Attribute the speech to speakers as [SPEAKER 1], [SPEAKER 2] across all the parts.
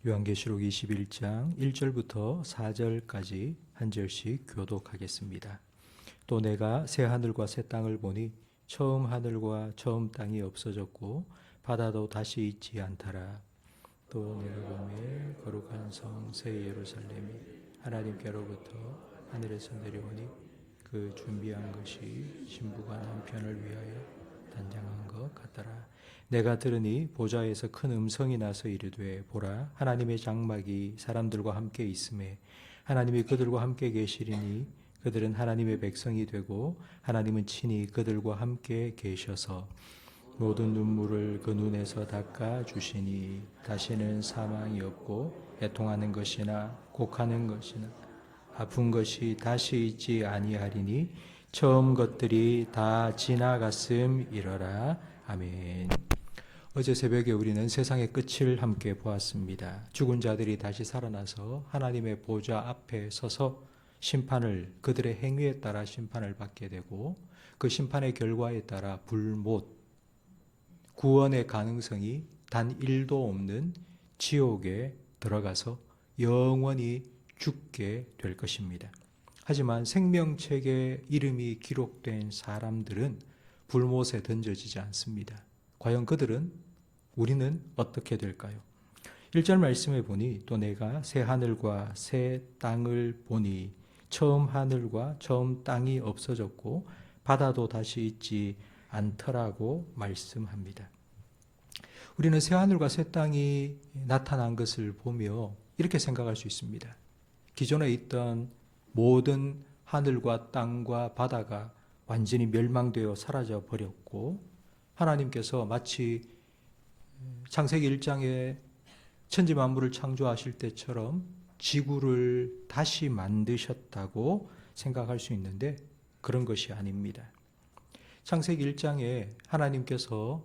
[SPEAKER 1] 요한계시록 21장 1절부터 4절까지 한 절씩 교독하겠습니다. 또 내가 새 하늘과 새 땅을 보니 처음 하늘과 처음 땅이 없어졌고 바다도 다시 있지 않더라. 또 내가 보매 거룩한 성 새 예루살렘이 하나님께로부터 하늘에서 내려오니 그 준비한 것이 신부가 남편을 위하여 단장한 것 같더라. 내가 들으니 보좌에서 큰 음성이 나서 이르되 보라 하나님의 장막이 사람들과 함께 있음에 하나님이 그들과 함께 계시리니 그들은 하나님의 백성이 되고 하나님은 친히 그들과 함께 계셔서 모든 눈물을 그 눈에서 닦아 주시니 다시는 사망이 없고 애통하는 것이나 곡하는 것이나 아픈 것이 다시 있지 아니하리니 처음 것들이 다 지나갔음이러라. 아멘. 어제 새벽에 우리는 세상의 끝을 함께 보았습니다. 죽은 자들이 다시 살아나서 하나님의 보좌 앞에 서서 심판을, 그들의 행위에 따라 심판을 받게 되고 그 심판의 결과에 따라 불못, 구원의 가능성이 단 1도 없는 지옥에 들어가서 영원히 죽게 될 것입니다. 하지만 생명책에 이름이 기록된 사람들은 불못에 던져지지 않습니다. 과연 그들은, 우리는 어떻게 될까요? 1절 말씀에 보니 또 내가 새 하늘과 새 땅을 보니 처음 하늘과 처음 땅이 없어졌고 바다도 다시 있지 않더라고 말씀합니다. 우리는 새 하늘과 새 땅이 나타난 것을 보며 이렇게 생각할 수 있습니다. 기존에 있던 모든 하늘과 땅과 바다가 완전히 멸망되어 사라져 버렸고 하나님께서 마치 창세기 1장에 천지 만물을 창조하실 때처럼 지구를 다시 만드셨다고 생각할 수 있는데 그런 것이 아닙니다. 창세기 1장에 하나님께서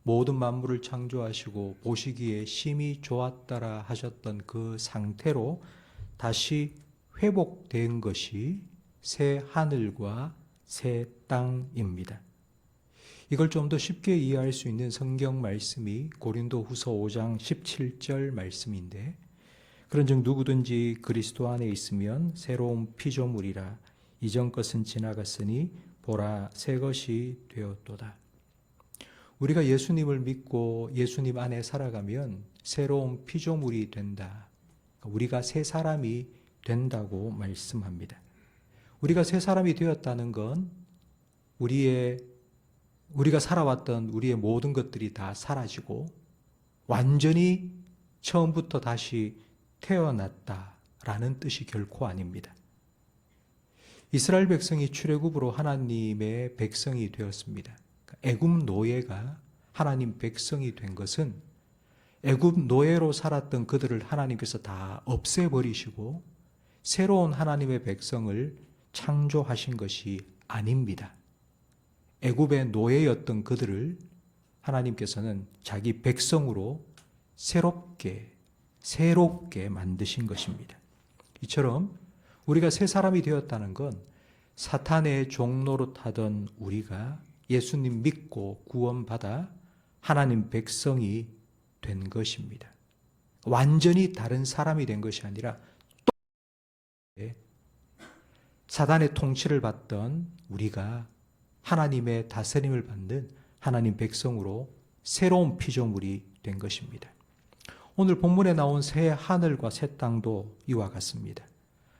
[SPEAKER 1] 모든 만물을 창조하시고 보시기에 심히 좋았더라 하셨던 그 상태로 다시 회복된 것이 새 하늘과 새 땅입니다. 이걸 좀 더 쉽게 이해할 수 있는 성경 말씀이 고린도후서 5장 17절 말씀인데 그런즉 누구든지 그리스도 안에 있으면 새로운 피조물이라 이전 것은 지나갔으니 보라 새 것이 되었도다. 우리가 예수님을 믿고 예수님 안에 살아가면 새로운 피조물이 된다. 우리가 새 사람이 된다고 말씀합니다. 우리가 새 사람이 되었다는 건 우리가 살아왔던 우리의 모든 것들이 다 사라지고 완전히 처음부터 다시 태어났다라는 뜻이 결코 아닙니다. 이스라엘 백성이 출애굽으로 하나님의 백성이 되었습니다. 애굽 노예가 하나님 백성이 된 것은 애굽 노예로 살았던 그들을 하나님께서 다 없애버리시고 새로운 하나님의 백성을 창조하신 것이 아닙니다. 애굽의 노예였던 그들을 하나님께서는 자기 백성으로 새롭게 만드신 것입니다. 이처럼 우리가 새 사람이 되었다는 건 사탄의 종노릇하던 우리가 예수님 믿고 구원받아 하나님 백성이 된 것입니다. 완전히 다른 사람이 된 것이 아니라 또 사단의 통치를 받던 우리가 하나님의 다스림을 받는 하나님 백성으로 새로운 피조물이 된 것입니다. 오늘 본문에 나온 새 하늘과 새 땅도 이와 같습니다.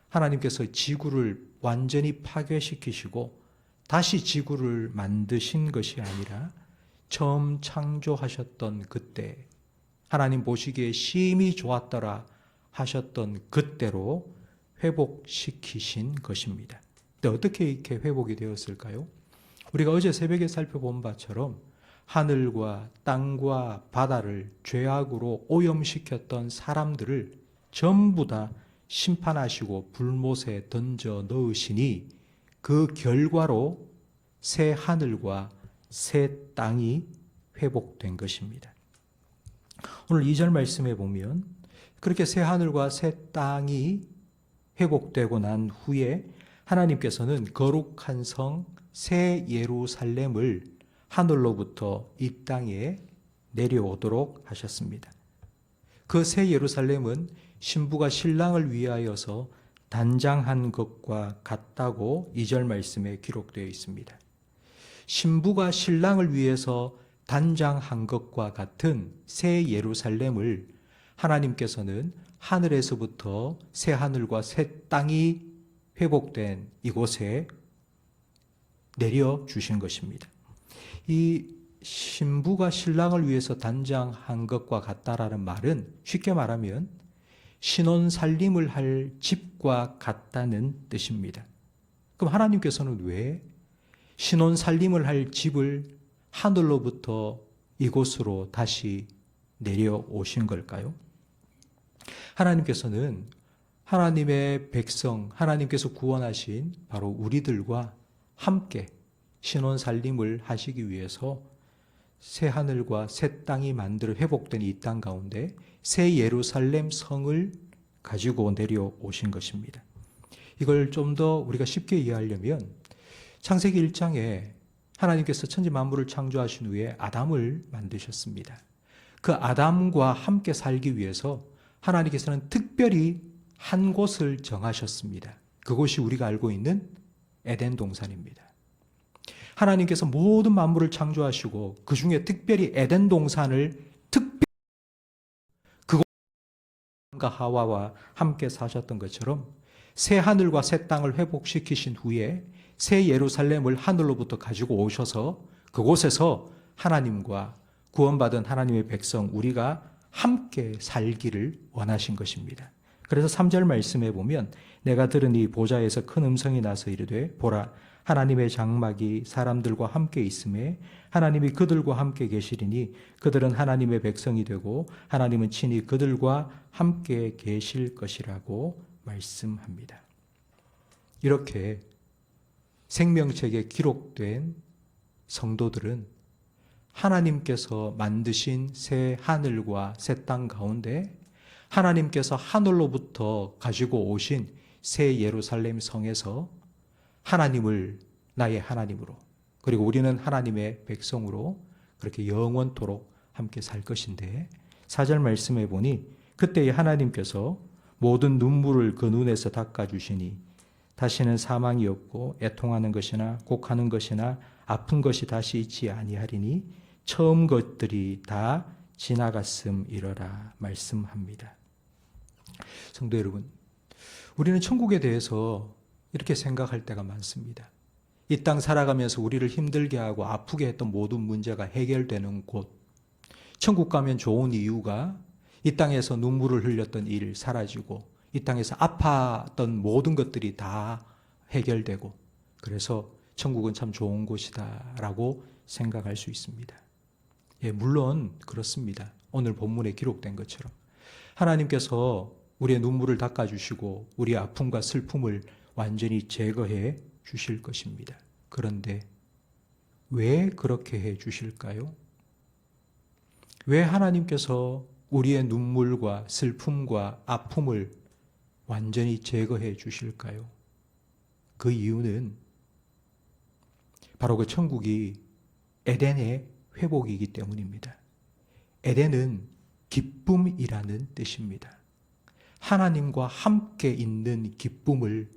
[SPEAKER 1] 하나님께서 지구를 완전히 파괴시키시고 다시 지구를 만드신 것이 아니라 처음 창조하셨던 그때 하나님 보시기에 심히 좋았더라 하셨던 그때로 회복시키신 것입니다. 근데 어떻게 이렇게 회복이 되었을까요? 우리가 어제 새벽에 살펴본 바처럼 하늘과 땅과 바다를 죄악으로 오염시켰던 사람들을 전부 다 심판하시고 불못에 던져 넣으시니 그 결과로 새 하늘과 새 땅이 회복된 것입니다. 오늘 2절 말씀에 보면 그렇게 새 하늘과 새 땅이 회복되고 난 후에 하나님께서는 거룩한 성 새 예루살렘을 하늘로부터 이 땅에 내려오도록 하셨습니다. 그 새 예루살렘은 신부가 신랑을 위하여서 단장한 것과 같다고 2절 말씀에 기록되어 있습니다. 신부가 신랑을 위해서 단장한 것과 같은 새 예루살렘을 하나님께서는 하늘에서부터 새 하늘과 새 땅이 회복된 이곳에 내려주신 것입니다. 이 신부가 신랑을 위해서 단장한 것과 같다라는 말은 쉽게 말하면 신혼 살림을 할 집과 같다는 뜻입니다. 그럼 하나님께서는 왜 신혼 살림을 할 집을 하늘로부터 이곳으로 다시 내려오신 걸까요? 하나님께서는 하나님의 백성, 하나님께서 구원하신 바로 우리들과 함께 신혼 살림을 하시기 위해서 새 하늘과 새 땅이 만들어 회복된 이 땅 가운데 새 예루살렘 성을 가지고 내려오신 것입니다. 이걸 좀 더 우리가 쉽게 이해하려면 창세기 1장에 하나님께서 천지 만물을 창조하신 후에 아담을 만드셨습니다. 그 아담과 함께 살기 위해서 하나님께서는 특별히 한 곳을 정하셨습니다. 그곳이 우리가 알고 있는 에덴 동산입니다. 하나님께서 모든 만물을 창조하시고 그 중에 특별히 에덴 동산을 그곳과 하와와 함께 사셨던 것처럼 새 하늘과 새 땅을 회복시키신 후에 새 예루살렘을 하늘로부터 가지고 오셔서 그곳에서 하나님과 구원받은 하나님의 백성 우리가 함께 살기를 원하신 것입니다. 그래서 3절 말씀에 보면 내가 들으니 보좌에서 큰 음성이 나서 이르되 보라 하나님의 장막이 사람들과 함께 있음에 하나님이 그들과 함께 계시리니 그들은 하나님의 백성이 되고 하나님은 친히 그들과 함께 계실 것이라고 말씀합니다. 이렇게 생명책에 기록된 성도들은 하나님께서 만드신 새 하늘과 새 땅 가운데 하나님께서 하늘로부터 가지고 오신 새 예루살렘 성에서 하나님을 나의 하나님으로 그리고 우리는 하나님의 백성으로 그렇게 영원토록 함께 살 것인데 4절 말씀해 보니 그때에 하나님께서 모든 눈물을 그 눈에서 닦아주시니 다시는 사망이 없고 애통하는 것이나 곡하는 것이나 아픈 것이 다시 있지 아니하리니 처음 것들이 다 지나갔음이러라 말씀합니다. 성도 여러분, 우리는 천국에 대해서 이렇게 생각할 때가 많습니다. 이 땅 살아가면서 우리를 힘들게 하고 아프게 했던 모든 문제가 해결되는 곳, 천국 가면 좋은 이유가 이 땅에서 눈물을 흘렸던 일 사라지고 이 땅에서 아팠던 모든 것들이 다 해결되고 그래서 천국은 참 좋은 곳이다라고 생각할 수 있습니다. 예, 물론 그렇습니다. 오늘 본문에 기록된 것처럼 하나님께서 우리의 눈물을 닦아주시고 우리의 아픔과 슬픔을 완전히 제거해 주실 것입니다. 그런데 왜 그렇게 해 주실까요? 왜 하나님께서 우리의 눈물과 슬픔과 아픔을 완전히 제거해 주실까요? 그 이유는 바로 그 천국이 에덴의 회복이기 때문입니다. 에덴은 기쁨이라는 뜻입니다. 하나님과 함께 있는 기쁨을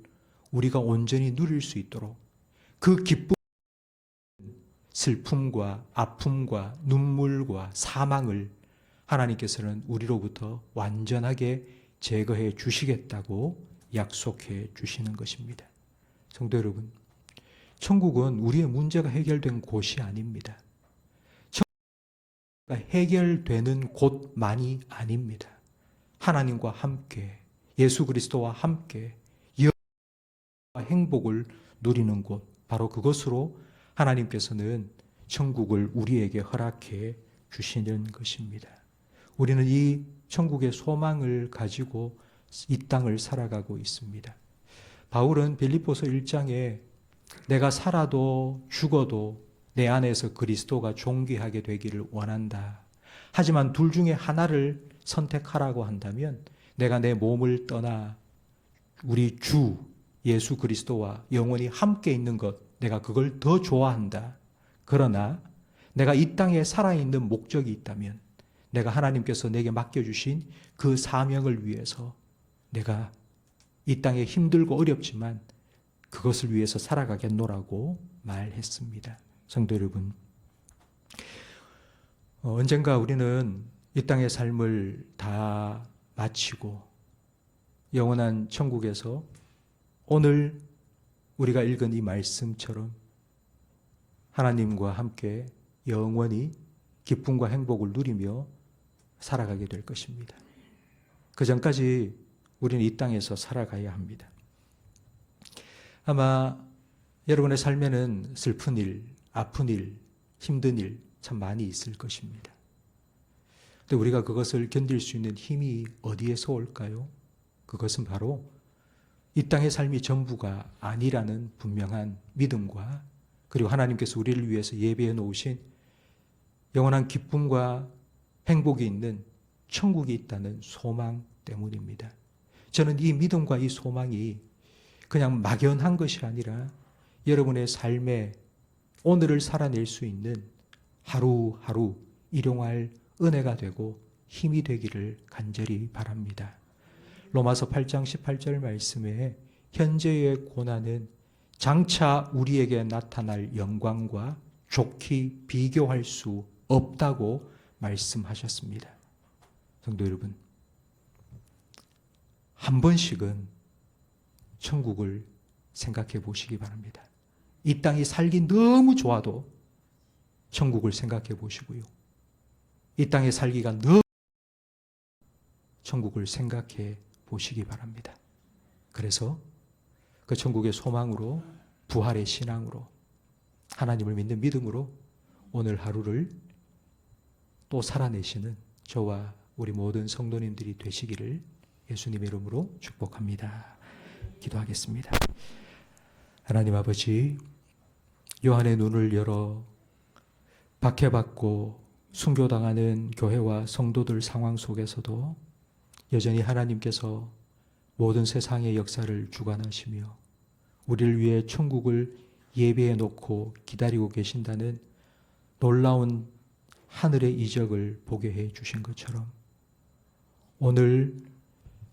[SPEAKER 1] 우리가 온전히 누릴 수 있도록 그 기쁨, 슬픔과 아픔과 눈물과 사망을 하나님께서는 우리로부터 완전하게 제거해 주시겠다고 약속해 주시는 것입니다. 성도 여러분, 천국은 우리의 문제가 해결된 곳이 아닙니다. 천국이 해결되는 곳만이 아닙니다. 하나님과 함께 예수 그리스도와 함께 영원한 행복을 누리는 곳, 바로 그것으로 하나님께서는 천국을 우리에게 허락해 주시는 것입니다. 우리는 이 천국의 소망을 가지고 이 땅을 살아가고 있습니다. 바울은 빌립보서 1장에 내가 살아도 죽어도 내 안에서 그리스도가 존귀하게 되기를 원한다. 하지만 둘 중에 하나를 선택하라고 한다면 내가 내 몸을 떠나 우리 주 예수 그리스도와 영원히 함께 있는 것, 내가 그걸 더 좋아한다. 그러나 내가 이 땅에 살아있는 목적이 있다면 내가 하나님께서 내게 맡겨주신 그 사명을 위해서 내가 이 땅에 힘들고 어렵지만 그것을 위해서 살아가겠노라고 말했습니다. 성도 여러분, 언젠가 우리는 이 땅의 삶을 다 마치고 영원한 천국에서 오늘 우리가 읽은 이 말씀처럼 하나님과 함께 영원히 기쁨과 행복을 누리며 살아가게 될 것입니다. 그 전까지 우리는 이 땅에서 살아가야 합니다. 아마 여러분의 삶에는 슬픈 일, 아픈 일, 힘든 일 참 많이 있을 것입니다. 근데 우리가 그것을 견딜 수 있는 힘이 어디에서 올까요? 그것은 바로 이 땅의 삶이 전부가 아니라는 분명한 믿음과 그리고 하나님께서 우리를 위해서 예배해 놓으신 영원한 기쁨과 행복이 있는 천국이 있다는 소망 때문입니다. 저는 이 믿음과 이 소망이 그냥 막연한 것이 아니라 여러분의 삶에 오늘을 살아낼 수 있는 하루하루 일용할 은혜가 되고 힘이 되기를 간절히 바랍니다. 로마서 8장 18절 말씀에 현재의 고난은 장차 우리에게 나타날 영광과 좋게 비교할 수 없다고 말씀하셨습니다. 성도 여러분, 한 번씩은 천국을 생각해 보시기 바랍니다. 이 땅이 살기 너무 좋아도 천국을 생각해 보시고요. 이 땅에 살기가 너무 천국을 생각해 보시기 바랍니다. 그래서 그 천국의 소망으로, 부활의 신앙으로, 하나님을 믿는 믿음으로 오늘 하루를 또 살아내시는 저와 우리 모든 성도님들이 되시기를 예수님의 이름으로 축복합니다. 기도하겠습니다. 하나님 아버지, 요한의 눈을 열어 박해받고 순교당하는 교회와 성도들 상황 속에서도 여전히 하나님께서 모든 세상의 역사를 주관하시며 우리를 위해 천국을 예배해 놓고 기다리고 계신다는 놀라운 하늘의 이적을 보게 해 주신 것처럼 오늘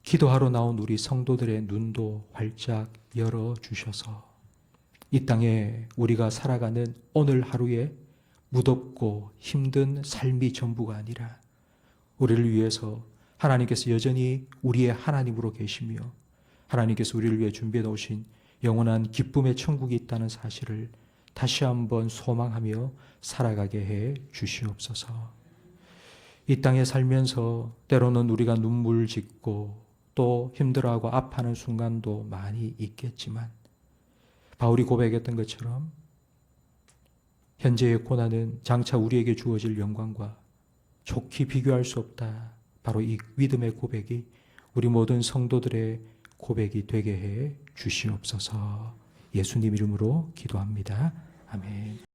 [SPEAKER 1] 기도하러 나온 우리 성도들의 눈도 활짝 열어 주셔서 이 땅에 우리가 살아가는 오늘 하루에 무덥고 힘든 삶이 전부가 아니라 우리를 위해서 하나님께서 여전히 우리의 하나님으로 계시며 하나님께서 우리를 위해 준비해 놓으신 영원한 기쁨의 천국이 있다는 사실을 다시 한번 소망하며 살아가게 해 주시옵소서. 이 땅에 살면서 때로는 우리가 눈물 짓고 또 힘들어하고 아파하는 순간도 많이 있겠지만 바울이 고백했던 것처럼 현재의 고난은 장차 우리에게 주어질 영광과 좋게 비교할 수 없다. 바로 이 믿음의 고백이 우리 모든 성도들의 고백이 되게 해 주시옵소서. 예수님 이름으로 기도합니다. 아멘.